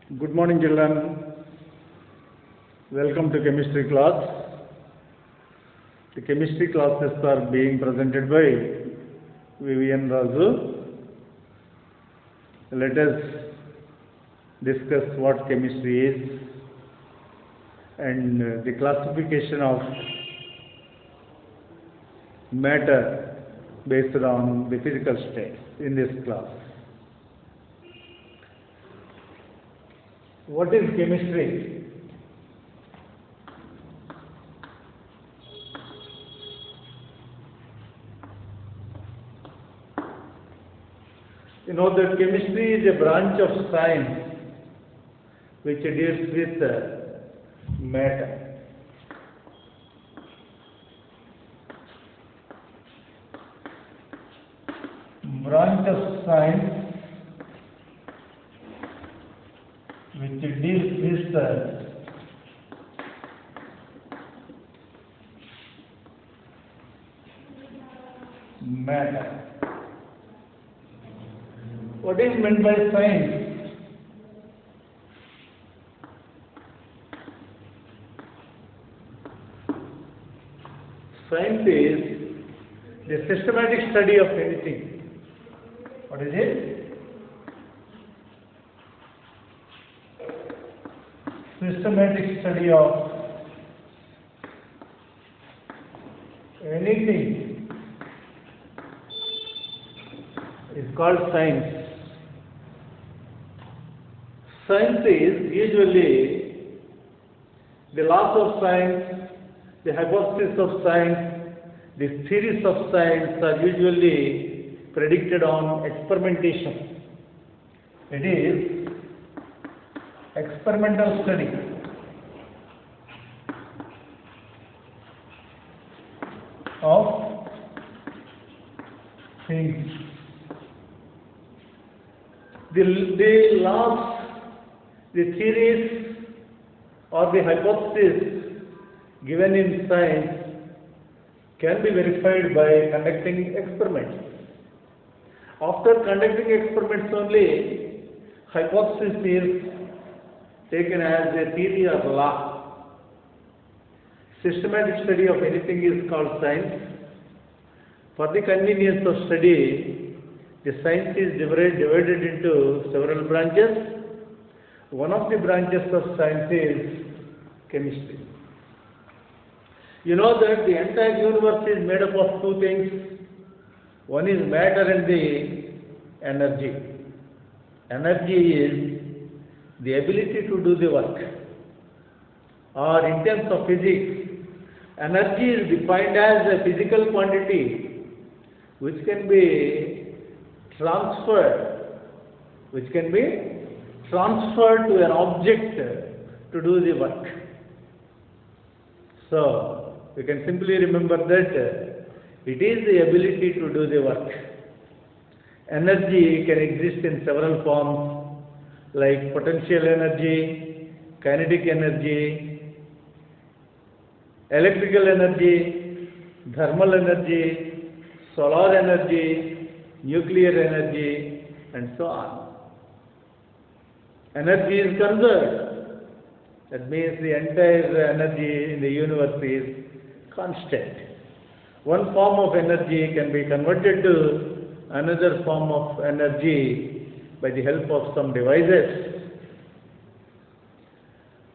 Good morning, children. Welcome to chemistry class. The chemistry classes are being presented by Vivian Razu. Let us discuss what chemistry is and the classification of matter based on the physical state in this class. What is chemistry? You know that chemistry is a branch of science which deals with matter. Branch of science which deals with matter. What is meant by science? Science is the systematic study of anything. What is it? Systematic study of anything is called science. Science is usually the laws of science, the hypothesis of science, the theories of science are usually predicted on experimentation. It is experimental study. Of things. The laws, the theories or the hypotheses given in science can be verified by conducting experiments. After conducting experiments only, hypothesis is taken as a theory or law. Systematic study of anything is called science. For the convenience of study, the science is divided into several branches. One of the branches of science is chemistry. You know that the entire universe is made up of two things. One is matter and the energy. Energy is the ability to do the work. Or in terms of physics, energy is defined as a physical quantity which can be transferred to an object to do the work. So, you can simply remember that it is the ability to do the work. Energy can exist in several forms like potential energy, kinetic energy, electrical energy, thermal energy, solar energy, nuclear energy, and so on. Energy is conserved. That means the entire energy in the universe is constant. One form of energy can be converted to another form of energy by the help of some devices.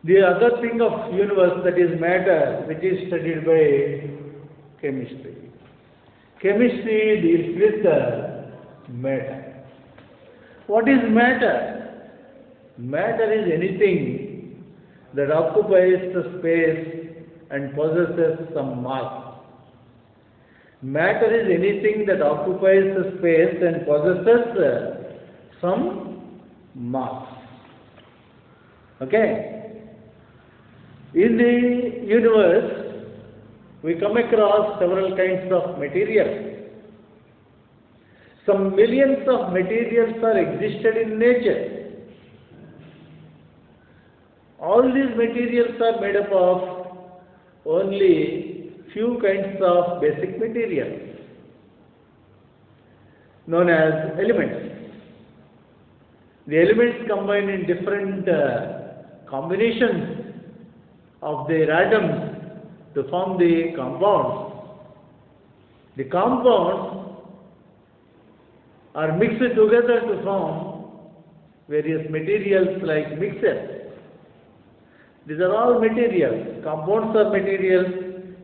The other thing of universe, that is matter, which is studied by chemistry. Chemistry deals with the matter. What is matter? Matter is anything that occupies the space and possesses some mass. Matter is anything that occupies the space and possesses some mass. Okay? In the universe, we come across several kinds of materials. Some millions of materials are existed in nature. All these materials are made up of only few kinds of basic materials known as elements. The elements combine in different combinations of their atoms to form the compounds. The compounds are mixed together to form various materials like mixtures. These are all materials. Compounds are materials,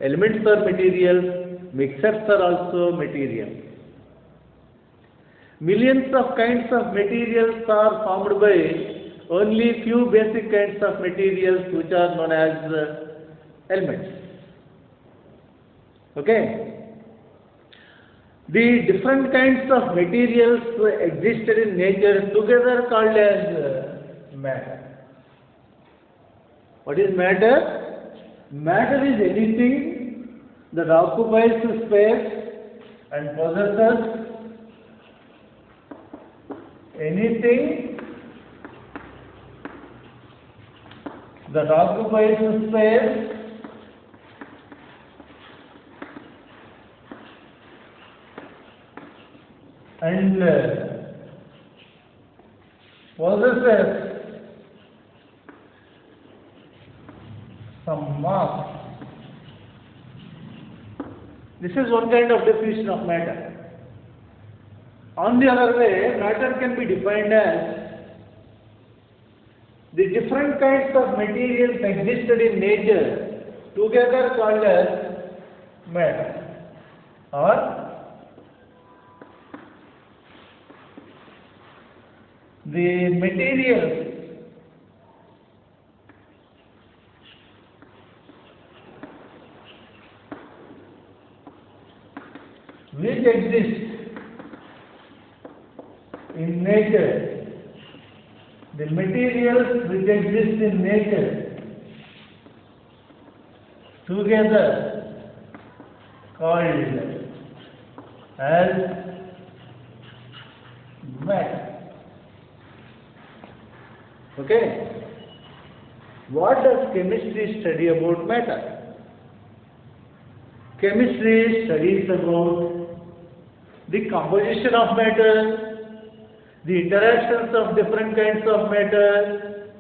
elements are materials, mixtures are also materials. Millions of kinds of materials are formed by only few basic kinds of materials which are known as elements. Okay? The different kinds of materials existed in nature together called as matter. What is matter? Matter is anything that occupies space and possesses anything that occupies space and possesses some mass. This is one kind of definition of matter. On the other way, matter can be defined as the different kinds of materials existed in nature together called as matter, or the materials which exist in nature, the materials which exist in nature together called as matter. Okay? What does chemistry study about matter? Chemistry studies about the composition of matter, the interactions of different kinds of matter,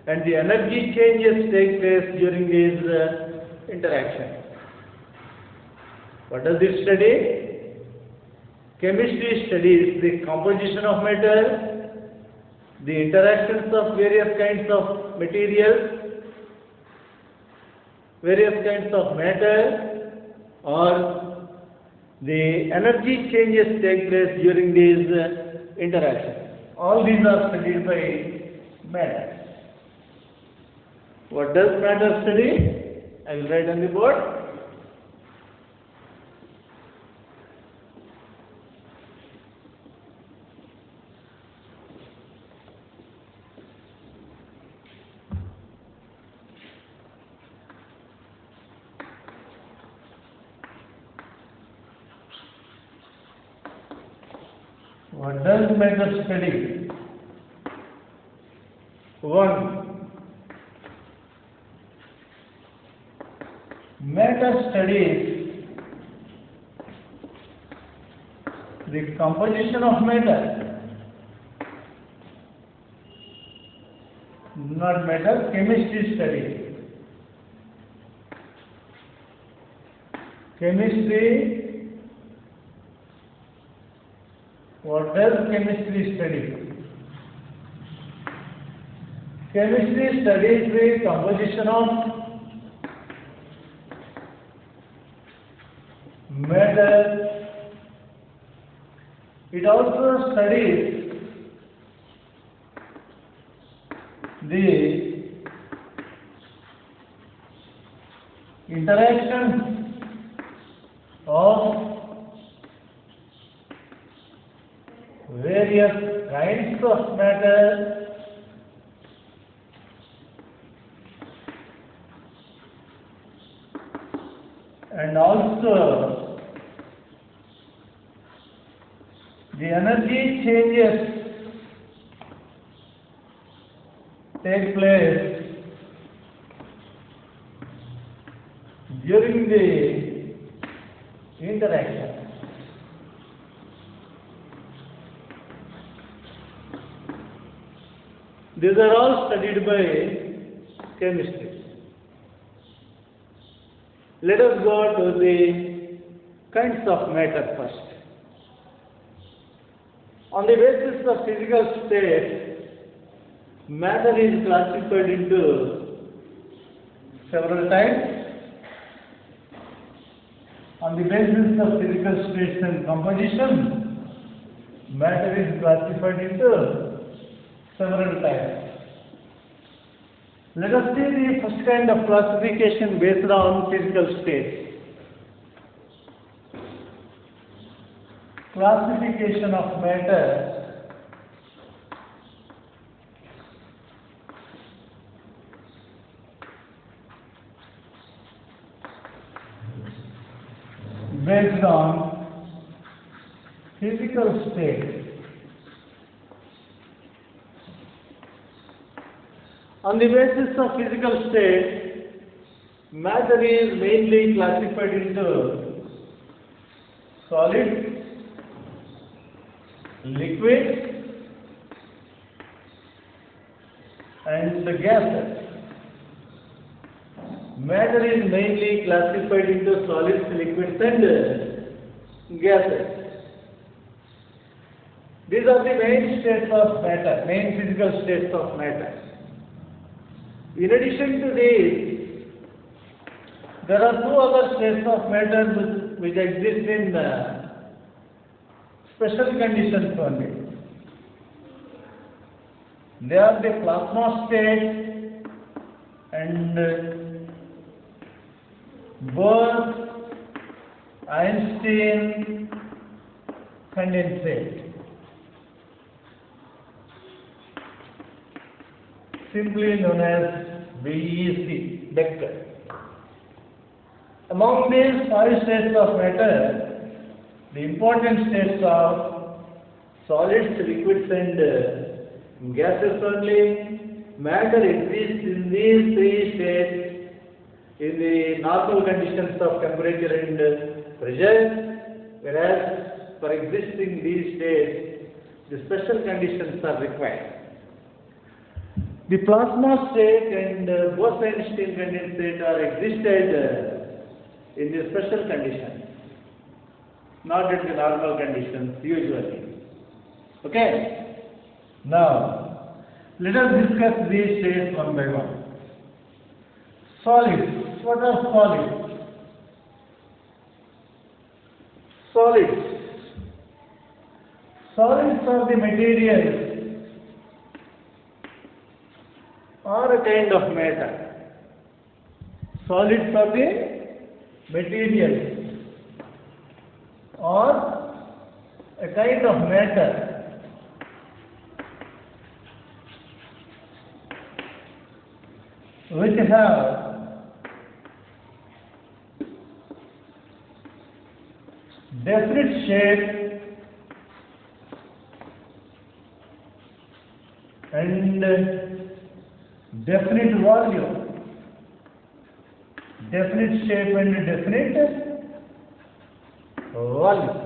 and the energy changes take place during these interactions. What does it study? Chemistry studies the composition of matter, the interactions of various kinds of materials, various kinds of matter, or the energy changes take place during these interactions. All these are studied by matter. What does matter study? I will write on the board. What does matter study? 1. Matter studies the composition of matter, not matter, chemistry studies. Chemistry. What does chemistry study? Chemistry studies the composition of matter. It also studies the interactions of various kinds of matter and also the energy changes take place during the interaction. These are all studied by chemistry. Let us go to the kinds of matter first. On the basis of physical state, matter is classified into several types. On the basis of physical states and composition, matter is classified into several types. Let us see the first kind of classification based on physical states. Classification of matter based on physical state. On the basis of physical state, matter is mainly classified into solid, liquid, and the gases. Matter is mainly classified into solids, liquids, and gases. These are the main states of matter, main physical states of matter. In addition to these, there are two other states of matter which exist in special conditions only. They are the plasma state and Bose-Einstein condensate. Simply known as BEC, Becker. Among these five states of matter, the important states are solids, liquids, and gases only. Matter exists in these three states in the normal conditions of temperature and pressure, whereas for existing these states, the special conditions are required. The plasma state and Bose-Einstein condensate are existed in the special conditions, not in the normal conditions usually. Okay? Now, let us discuss these states one by one. Solids. What are solids? Solids. Solids are the materials or a kind of matter. Solids are the materials or a kind of matter which have definite shape and definite volume. Definite shape and definite volume.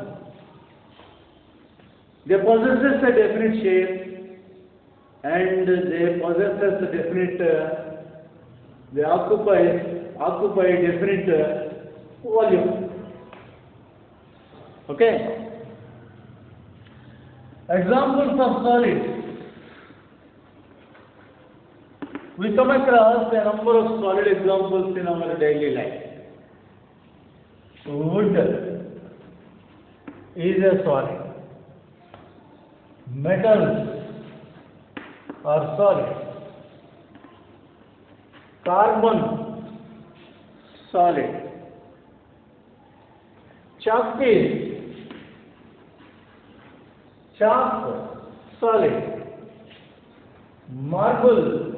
They possess a definite shape and they possess a definite, they occupy a definite volume. Okay? Examples of solids. We come across a number of solid examples in our daily life. Wood is a solid. Metals are solid. Carbon, solid. Chalk is chalk, solid. Marble,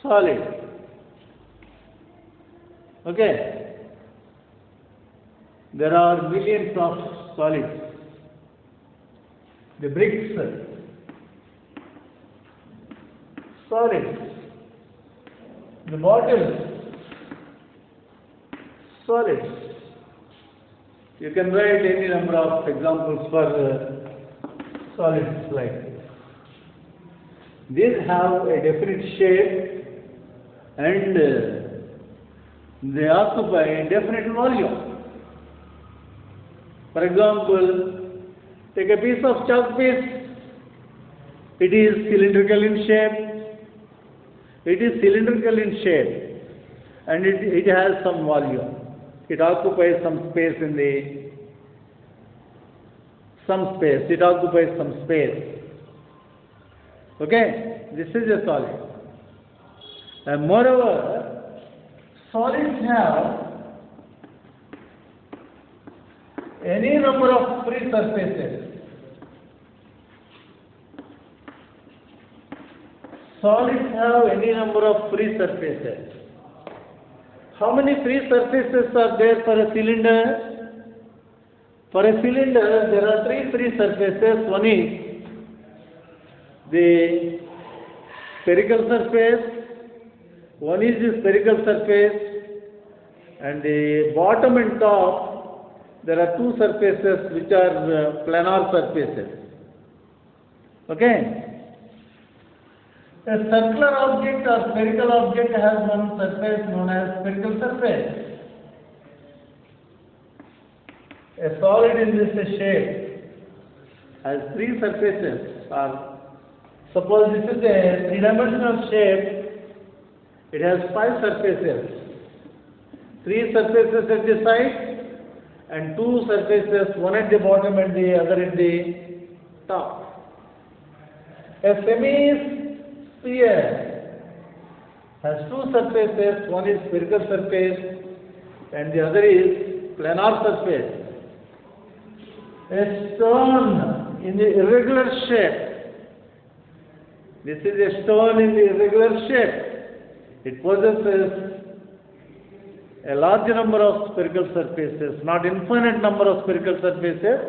solid. Okay. There are millions of solids. The bricks, solids. The bottles, solids. You can write any number of examples for solids like this. These have a definite shape and they occupy a definite volume. For example, take a piece of chalk piece. It is cylindrical in shape. It is cylindrical in shape and it has some volume. It occupies some space in the It occupies some space. Okay, this is a solid. And moreover, solids have any number of free surfaces. Solids have any number of free surfaces. How many free surfaces are there for a cylinder? For a cylinder, there are three free surfaces. One is the spherical surface, one is the spherical surface, and the bottom and top, there are two surfaces which are planar surfaces. Okay? A circular object or spherical object has one surface known as spherical surface. A solid in this shape has three surfaces. Suppose this is a three-dimensional shape, it has five surfaces. Three surfaces at the side and two surfaces, one at the bottom and the other at the top. A semi-sphere has two surfaces, one is spherical surface and the other is planar surface. A stone in the irregular shape. This is a stone in the irregular shape. It possesses a large number of spherical surfaces, not infinite number of spherical surfaces.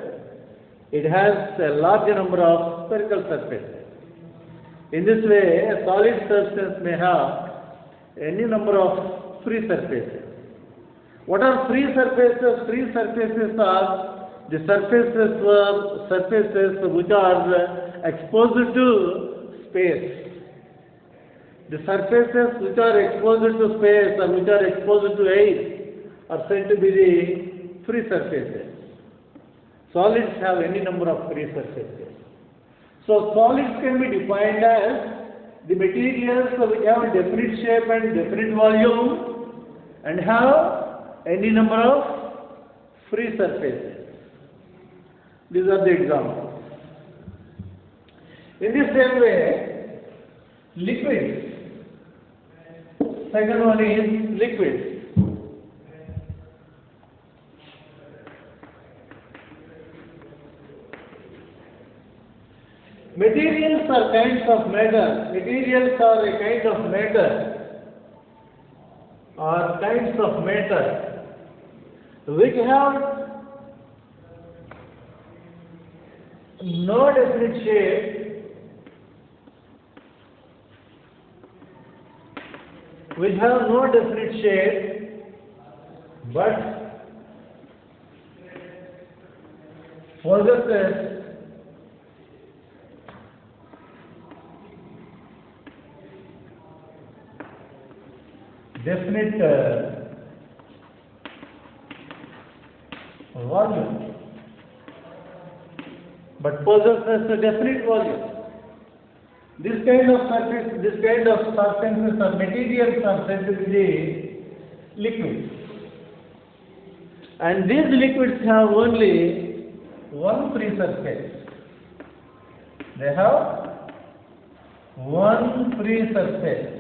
It has a large number of spherical surfaces. In this way, a solid substance may have any number of free surfaces. What are free surfaces? Free surfaces are the surfaces which are exposed to space. The surfaces which are exposed to space or which are exposed to air are said to be the free surfaces. Solids have any number of free surfaces. So solids can be defined as the materials which have a definite shape and definite volume and have any number of free surfaces. These are the examples. In the same way, liquids. Second one is liquids. Materials are kinds of matter. Materials are a kind of matter or kinds of matter which have no definite shape, but possesses definite volume. But possesses a definite volume. This kind of substances or materials are said to be liquids. And these liquids have only one free surface. They have one free surface.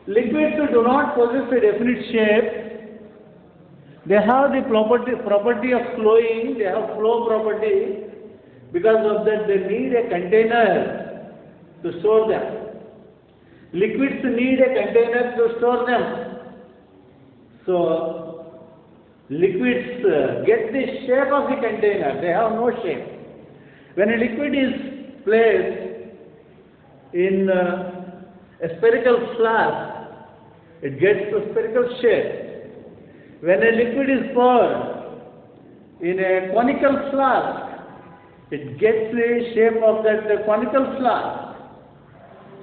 Liquids do not possess a definite shape. They have the property of flowing, they have flow property. Because of that, they need a container to store them. Liquids need a container to store them. So, liquids get the shape of the container, they have no shape. When a liquid is placed in a spherical flask, it gets a spherical shape. When a liquid is poured in a conical flask, it gets the shape of that conical flask.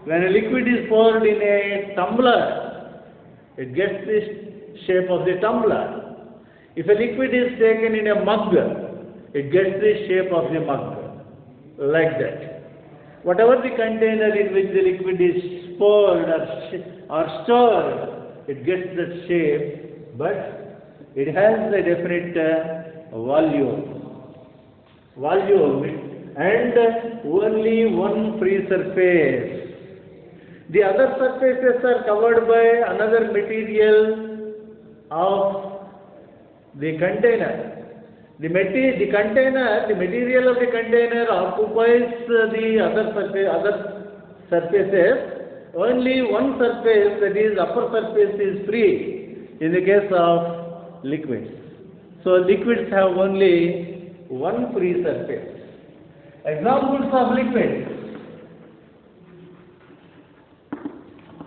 When a liquid is poured in a tumbler, it gets the shape of the tumbler. If a liquid is taken in a mug, it gets the shape of the mug, like that. Whatever the container in which the liquid is poured or stored, it gets that shape, but it has a definite volume. And only one free surface. The other surfaces are covered by another material of the container. The material of the container occupies the other surfaces. Only one surface, that is upper surface, is free in the case of liquids. So liquids have only one free surface. Examples of liquids: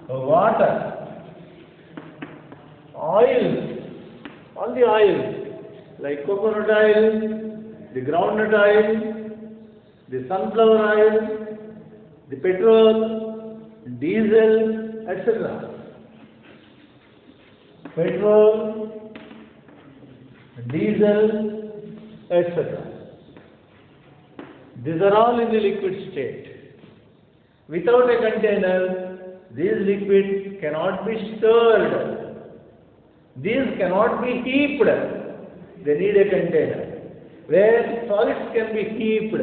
water, oil, all the oils like coconut oil, the groundnut oil, the sunflower oil, the petrol, diesel, etc. Petrol, diesel, etc. These are all in the liquid state. Without a container, these liquids cannot be stored. These cannot be heaped. They need a container. Where solids can be heaped.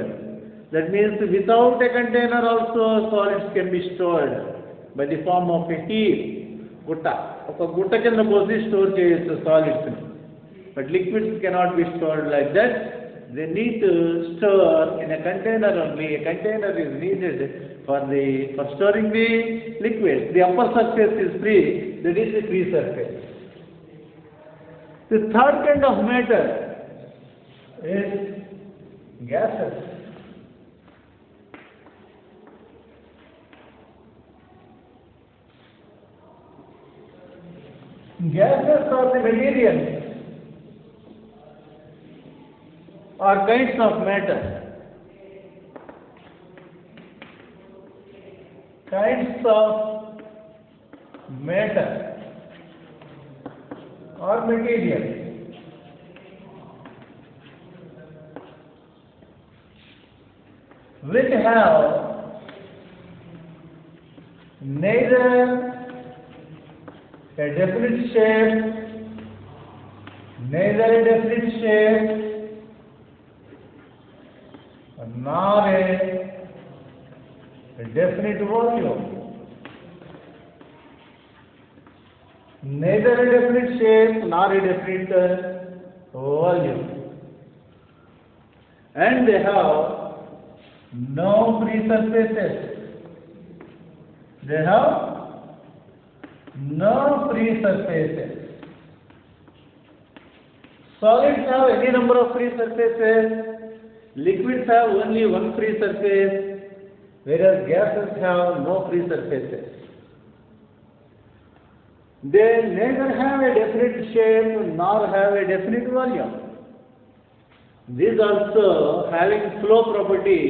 That means without a container also solids can be stored by the form of a heap. Gutta. Oka gutta కింద పోసి store చేయొచ్చు solids. But liquids cannot be stored like that. They need to store in a container only. A container is needed for storing the liquid. The upper surface is free. That is the free surface. The third kind of matter is gases. Gases are the materials or kinds of matter. Kinds of matter or material. Which have neither a definite shape, nor a definite volume. Neither a definite shape nor a definite volume. And they have no free surfaces. They have no free surfaces. Solids have any number of free surfaces. Liquids have only one free surface, whereas gases have no free surfaces. They neither have a definite shape nor have a definite volume. These also having flow property,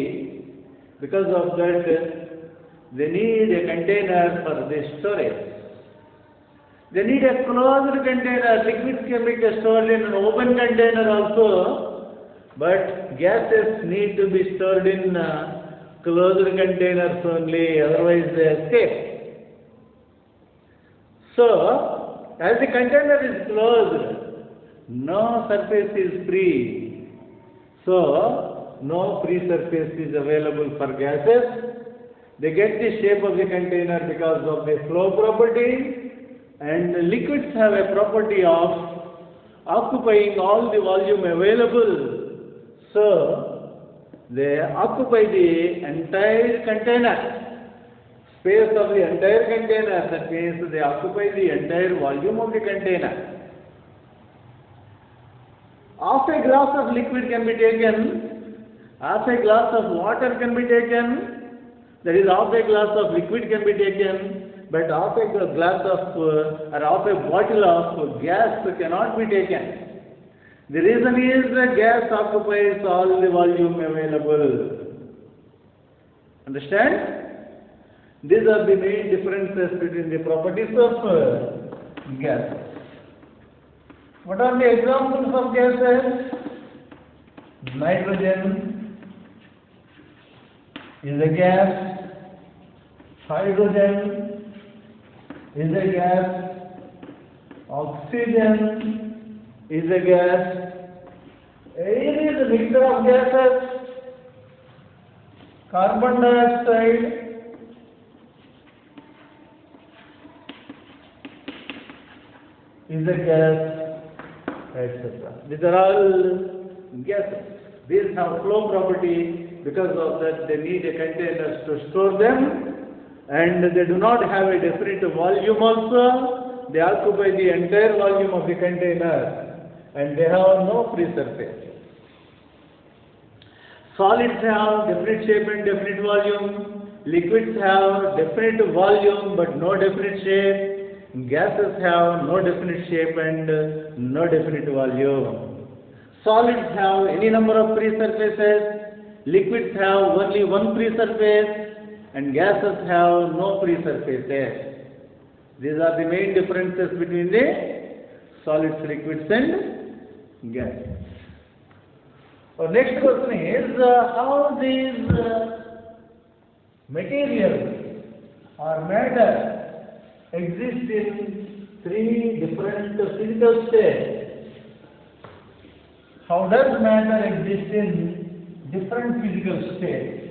because of that they need a container for the storage. They need a closed container. Liquids can be stored in an open container also. But gases need to be stored in closed containers only, otherwise they escape. So, as the container is closed, no surface is free. So, no free surface is available for gases. They get the shape of the container because of the flow property, and liquids have a property of occupying all the volume available. So, they occupy the entire container, space of the entire container. That means they occupy the entire volume of the container. Half a glass of liquid can be taken, half a glass of water can be taken, that is half a glass of liquid can be taken, but half a glass of or half a bottle of gas cannot be taken. The reason is that gas occupies all the volume available. Understand? These are the main differences between the properties of gases. What are the examples of gases? Nitrogen is a gas, hydrogen is a gas, oxygen is a gas, air is a mixture of gases, carbon dioxide is a gas, etc. These are all gases. These have flow property, because of that they need a containers to store them, and they do not have a definite volume also. They occupy the entire volume of the container and they have no free surface. Solids have definite shape and definite volume. Liquids have definite volume but no definite shape. Gases have no definite shape and no definite volume. Solids have any number of free surfaces. Liquids have only one free surface and gases have no free surfaces. These are the main differences between the solids, liquids and gases. Our next question is how these materials or matter exist in three different physical states. How does matter exist in different physical states?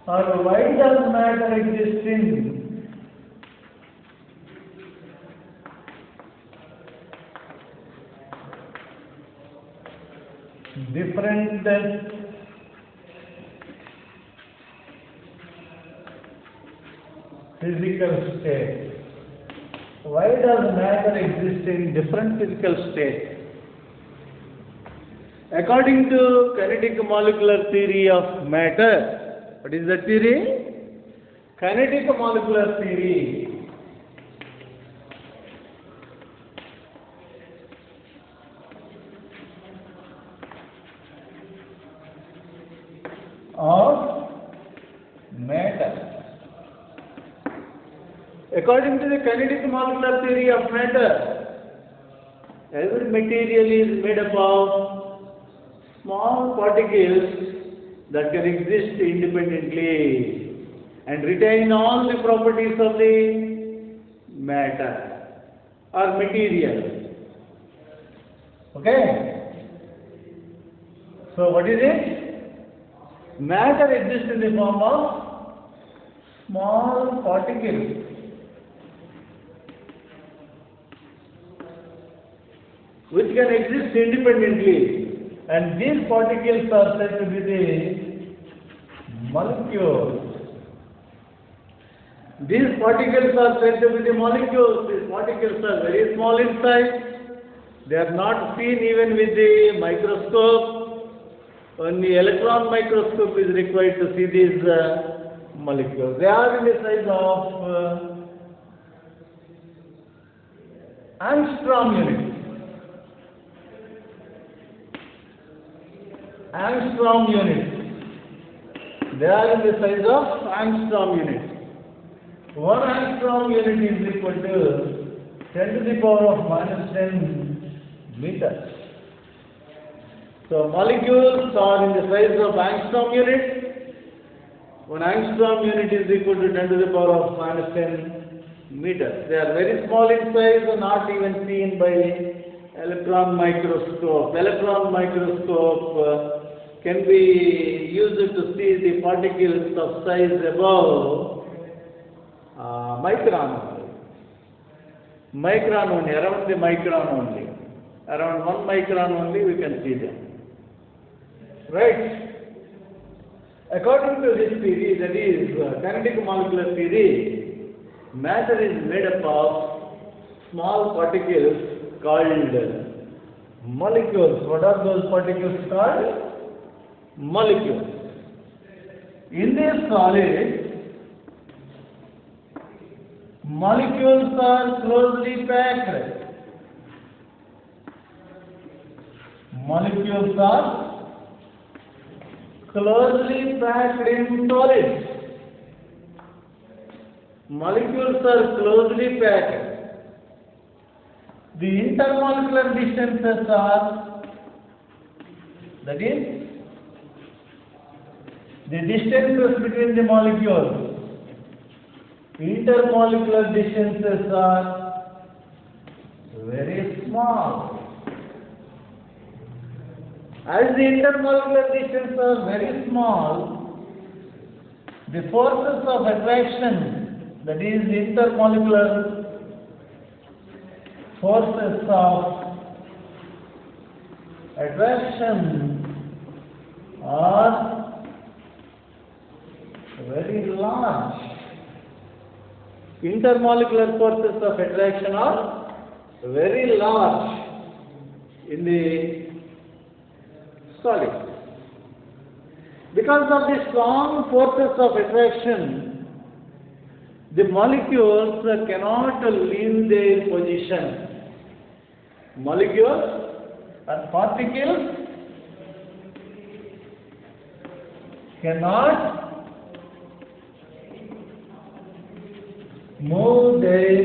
Or why does matter exist in different physical states? Why does matter exist in different physical states? According to kinetic molecular theory of matter, what is that theory? Kinetic molecular theory of matter. According to the kinetic molecular theory of matter, every material is made up of small particles that can exist independently and retain all the properties of the matter or material. Okay? So what is it? Matter exists in the form of small particles which can exist independently, and these particles are said to be the molecules. These particles are said to be the molecules. These particles are very small in size. They are not seen even with the microscope. Only electron microscope is required to see these molecules. They are in the size of angstrom units. Angstrom units. They are in the size of angstrom units. 1 angstrom unit is equal to 10 to the power of minus 10 meters. So molecules are in the size of angstrom unit. 1 angstrom unit is equal to 10 to the power of minus 10 meters. They are very small in size and not even seen by electron microscope. Electron microscope can be used to see the particles of size above micron. Micron only, around the micron only. Around 1 micron only we can see them. Right? According to this theory, that is kinetic molecular theory, matter is made up of small particles called molecules. What are those particles called? Molecules. In this solid, Molecules are closely packed. Molecules are closely packed in solids. Molecules are closely packed. The intermolecular distances are, that is, the distances between the molecules. Intermolecular distances are very small. As the intermolecular distances are very small, the forces of attraction, that is intermolecular forces of attraction, are very large. Intermolecular forces of attraction are very large in the solid. Because of the strong forces of attraction, the molecules cannot leave their position. Molecules or particles cannot move their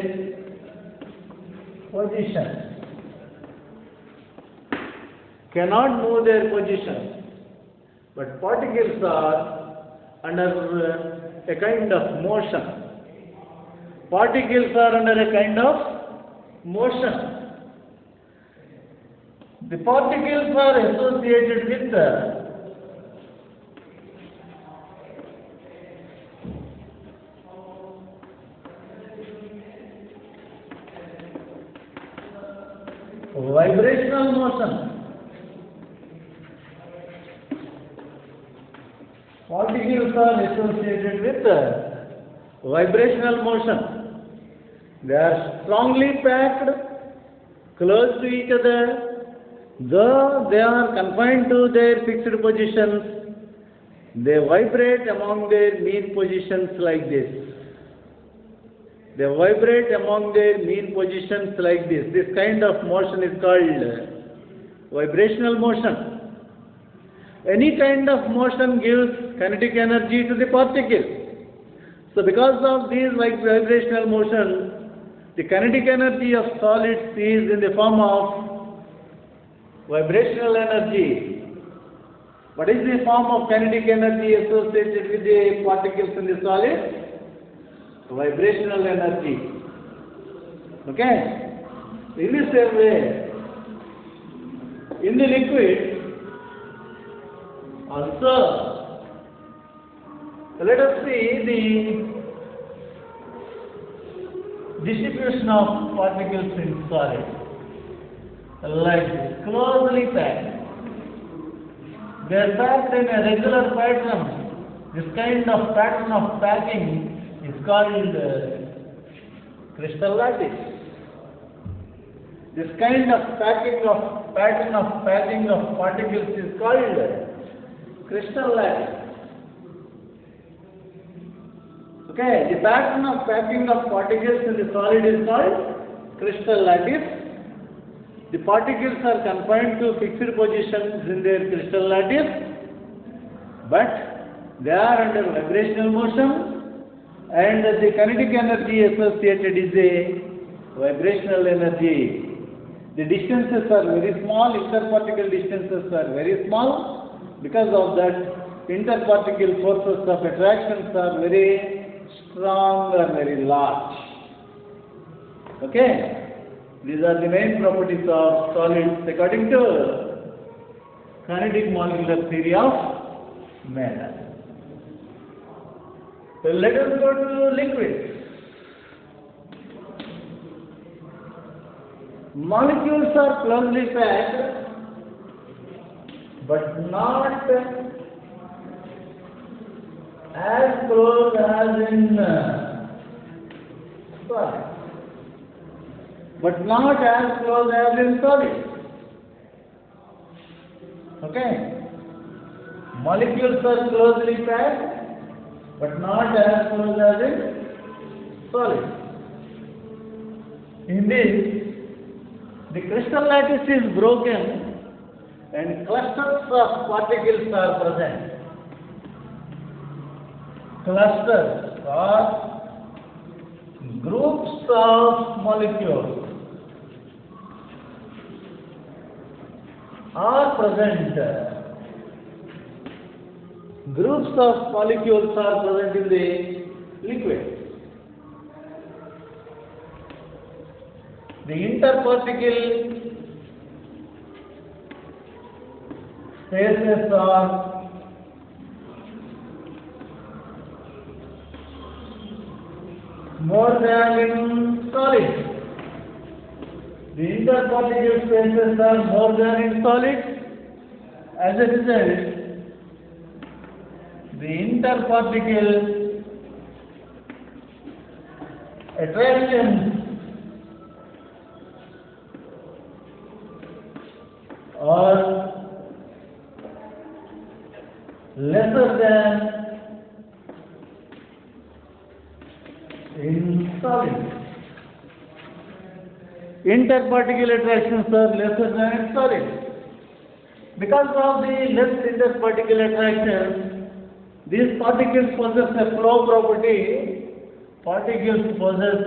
position. Cannot move their position. But particles are under a kind of motion. Particles are under a kind of motion. The particles are associated with vibrational motion. Particles are associated with vibrational motion. They are strongly packed, close to each other. Though they are confined to their fixed positions, they vibrate among their mean positions like this. They vibrate among their mean positions like this. This kind of motion is called vibrational motion. Any kind of motion gives kinetic energy to the particle. So because of these vibrational motion, the kinetic energy of solids is in the form of vibrational energy. What is the form of kinetic energy associated with the particles in the solid? Vibrational energy. Okay? In the same way, in the liquid, also, let us see the distribution of particles in solid. Like this, closely packed. They are packed in a regular pattern. This kind of pattern of packing is called crystal lattice. This kind of pattern of packing of particles is called crystal lattice. Okay, the pattern of packing of particles in the solid is called crystal lattice. The particles are confined to fixed positions in their crystal lattice, but they are under vibrational motion, and the kinetic energy associated is a vibrational energy. The distances are very small, interparticle distances are very small. Because of that, interparticle forces of attractions are very strong or very large. Okay? These are the main properties of solids according to kinetic molecular theory of matter. So let us go to liquids. Molecules are closely packed, but not as close as in solid. But not as close as in solid. Okay? Molecules are closely packed, but not as close as in solid. In this, the crystal lattice is broken and clusters of particles are present. Clusters or groups of molecules are present. Groups of molecules are present in the liquid. The interparticle spaces are more than in solid. The interparticle spaces are more than in solid. As a result, the interparticle attractions are lesser than in solid. Interparticle attractions are lesser than in solid. Because of the less interparticle attractions, these particles possess a flow property. Particles possess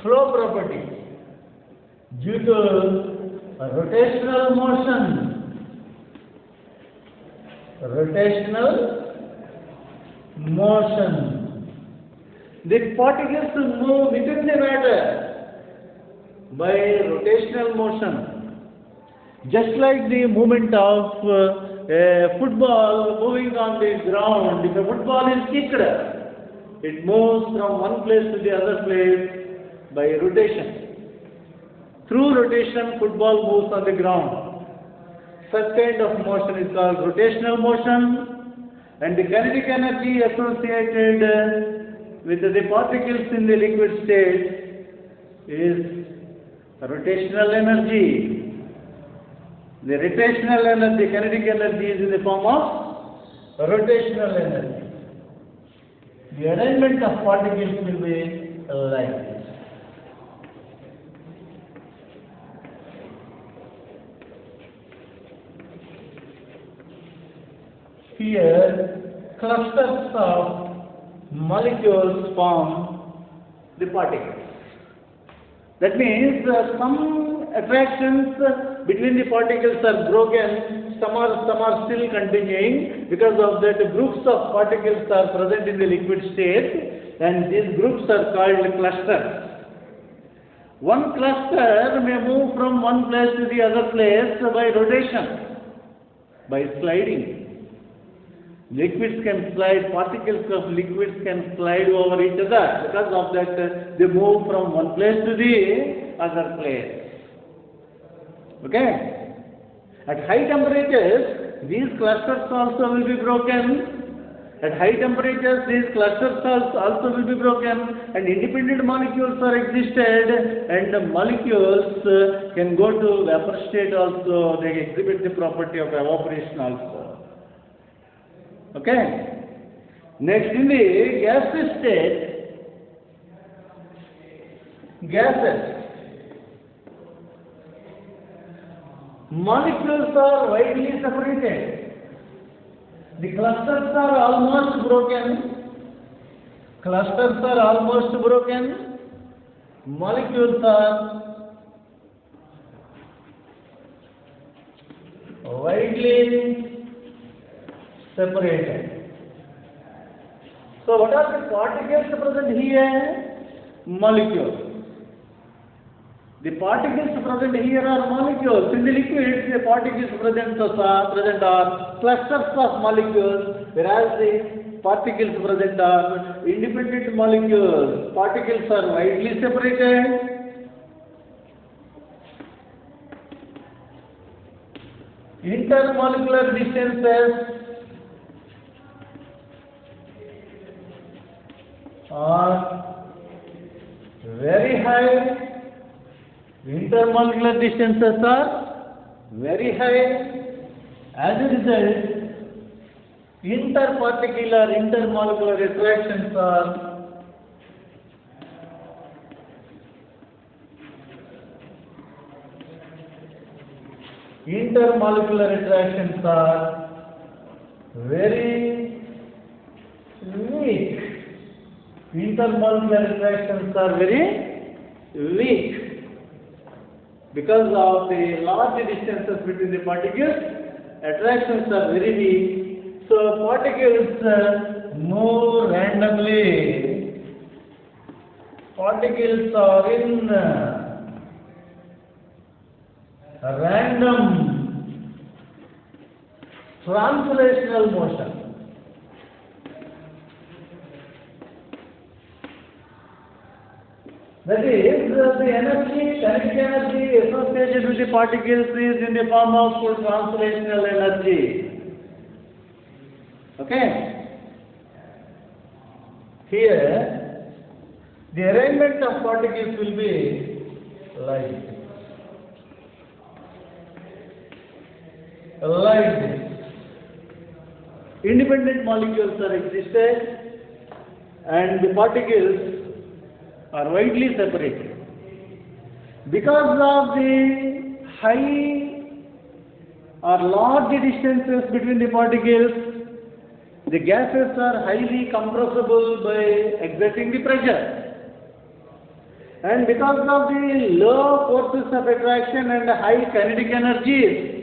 flow property due to rotational motion. Rotational motion. The particles move within the matter by rotational motion. Just like the movement of a football moving on the ground, if a football is kicked, it moves from one place to the other place by rotation. Through rotation, football moves on the ground. Such kind of motion is called rotational motion, and the kinetic energy associated with the particles in the liquid state is rotational energy. The rotational energy, kinetic energy is in the form of rotational energy. The arrangement of particles will be like this. Here, clusters of molecules form the particles. That means some attractions between the particles are broken, some are still continuing. Because of that, groups of particles are present in the liquid state, and these groups are called clusters. One cluster may move from one place to the other place by rotation, by sliding. Liquids can slide, particles of liquids can slide over each other. Because of that, they move from one place to the other place. Okay? At high temperatures, these clusters also will be broken. At high temperatures, these clusters also will be broken, and independent molecules are existed, and the molecules can go to vapor state also. They exhibit the property of evaporation also. Okay? Next, in the gaseous state, gases, molecules are widely separated. The clusters are almost broken. Clusters are almost broken. Molecules are widely separated. So what are the particles present here? Molecules. The particles present here are molecules. In the liquids, the particles present are clusters of molecules, whereas the particles present are independent molecules. Particles are widely separated. Intermolecular distances are very high. Intermolecular distances are very high. As a result, Interparticular, intermolecular attractions are very weak. Intermolecular attractions are very weak because of the large distances between the particles. Attractions are very weak. So particles move randomly. Particles are in random translational motion. That is, the energy, kinetic energy associated with the particles is in the form of translational energy. Okay? Here, the arrangement of particles will be like this. Independent molecules are existed and the particles are widely separated. Because of the high or large distances between the particles, the gases are highly compressible by exerting the pressure. And because of the low forces of attraction and high kinetic energies,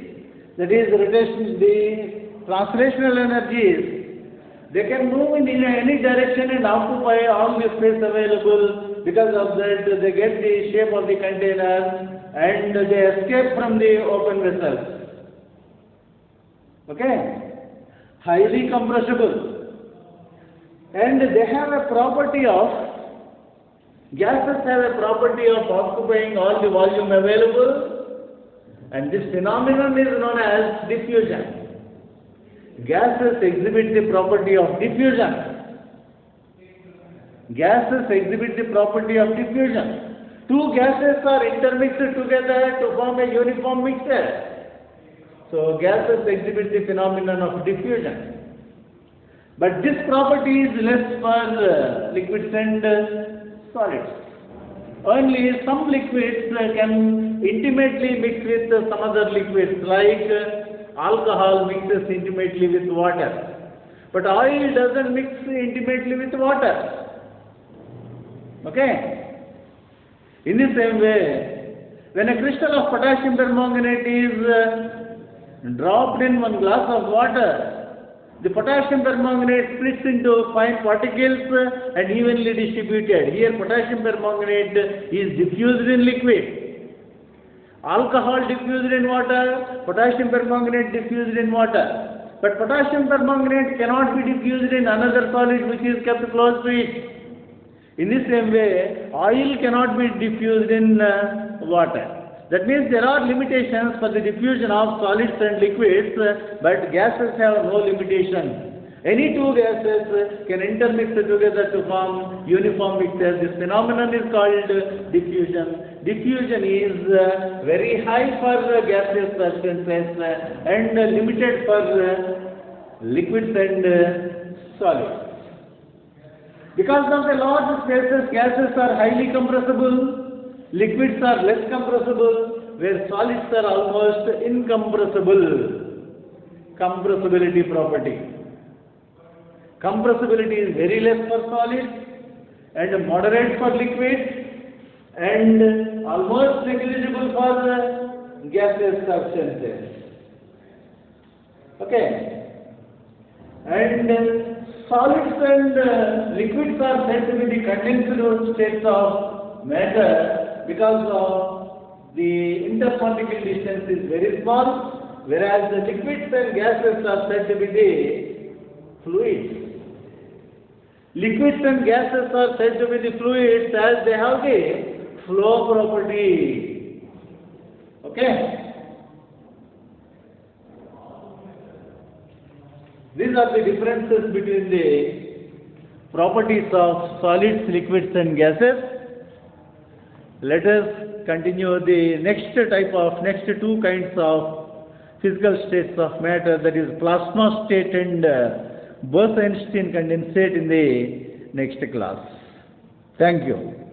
that is the translational energies, they can move in any direction and occupy all the space available. Because of that, they get the shape of the container and they escape from the open vessels. Okay? Highly compressible. And they have a property of, gases have a property of occupying all the volume available, and this phenomenon is known as diffusion. Gases exhibit the property of diffusion. Gases exhibit the property of diffusion. Two gases are intermixed together to form a uniform mixture. So gases exhibit the phenomenon of diffusion. But this property is less for liquids and solids. Only some liquids can intimately mix with some other liquids, like alcohol mixes intimately with water. But oil doesn't mix intimately with water. Okay? In the same way, when a crystal of potassium permanganate is dropped in one glass of water, the potassium permanganate splits into fine particles and evenly distributed. Here potassium permanganate is diffused in liquid. Alcohol diffused in water, potassium permanganate diffused in water. But potassium permanganate cannot be diffused in another solid which is kept close to it. In the same way, oil cannot be diffused in water. That means there are limitations for the diffusion of solids and liquids, but gases have no limitation. Any two gases can intermix together to form uniform mixtures. This phenomenon is called diffusion. Diffusion is very high for gaseous substances and limited for liquids and solids. Because of the large spaces, gases are highly compressible. Liquids are less compressible, where solids are almost incompressible. Compressibility property. Compressibility is very less for solids and moderate for liquids and almost negligible for gaseous substances. Okay? And solids and liquids are said to be the condensed states of matter, because of the interparticle distance is very small, whereas the liquids and gases are said to be the fluids. Liquids and gases are said to be the fluids as they have the flow property. Okay? These are the differences between the properties of solids, liquids and gases. Let us continue the next two kinds of physical states of matter, that is plasma state and Bose-Einstein condensate in the next class. Thank you.